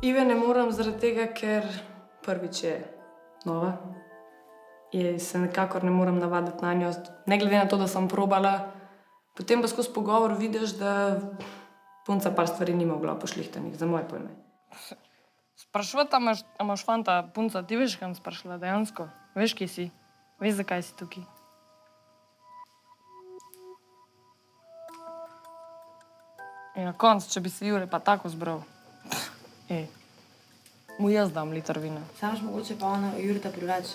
Ive ne morem zaradi tega, ker prvič je nova. Se nekakor ne morem navaditi nanjo, ne glede na to, da sem probala. Potem pa skozi pogovor vidiš, da punca par stvari ni mogla pošlihtanih, za moje pojme. Sprašvati, a imaš fanta, punca, ti veš, kam sprašala dejansko? Veš, kje si? Veš, zakaj si tukaj? In na koncu, če bi se Jure pa tako zbral. Mu jaz dam liter vina. Samaš mogoče pa ona Jureta privlač.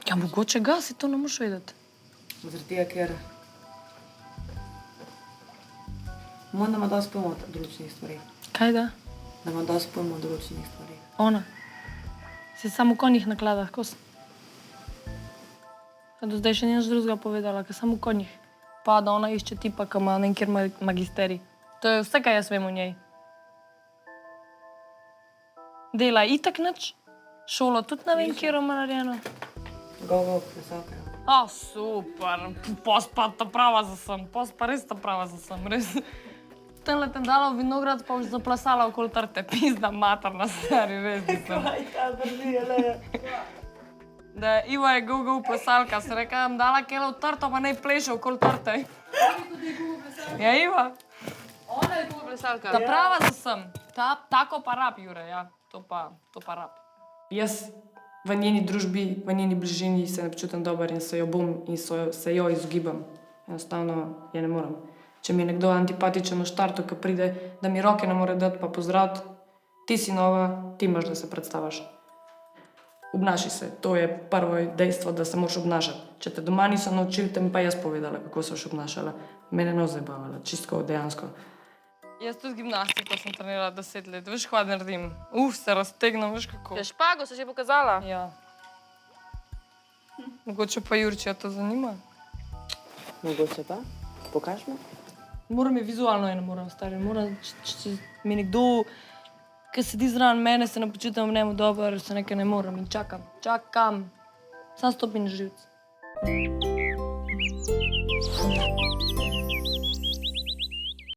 Ja, mogoče ga, si to ne moš vedeti. Zaradi tega, ker ona ima dosti pojma o določenih stvarih. Kaj da? Da ima dosti pojma o določenih stvarih. Ona. Si samo konjih naklada, kos. A do zdaj še nič drugega povedala, ker samo konjih. Pa da ona išče tipa, ki ima nekjer magisterij. To je vse, kaj jaz vem o njej. Dela itak nič. Šolo tudi ne vem, kjer ima narejeno. Go, plesalka. A, super. Pos pa ta prava za sem. Pos pa res ta prava za sem, res. Tenle tem dala v vinograd, pa už zaplasala okoli trte. Pizda materna stari, res nisem. Kaj ta drži, Eleja? Da Iva je go plesalka, se reka, vam dala kelo v trto, pa naj pleše okoli trte. Ja, Iva. Ona je go plesalka. Ta prava za sem. Tako pa rab, Jure, ja. To pa rab. Jaz v njeni družbi, v njeni bližini se ne počutim dober in se jo bom in se jo izogibam. Enostavno je ne morem. Če mi je nekdo antipatičen v štartu, ki pride, da mi roke ne more dati pa pozdraviti, ti si nova, ti imaš, da se predstaviš. Obnaši se. To je prvo dejstvo, da se moraš obnašati. Če te doma niso naučili, te mi pa jaz povedala, kako se boš obnašala. Mene ne zabavala, čisto dejansko. Jaz tudi gimnastiko sem trenirala 10 let. Veš, kaj naredim? Se raztegnem, veš kako. Ja, špago si že pokazala. Ja. Mogoče pa Jurčija to zanima. Mogoče pa? Pokaž me. Moram je vizualno, ne moram, stari. Moram, če mi nekdo, ki sedi zraven mene, se ne počutim v njemu dober, se nekaj ne morem in čakam. Sam stopim na živce.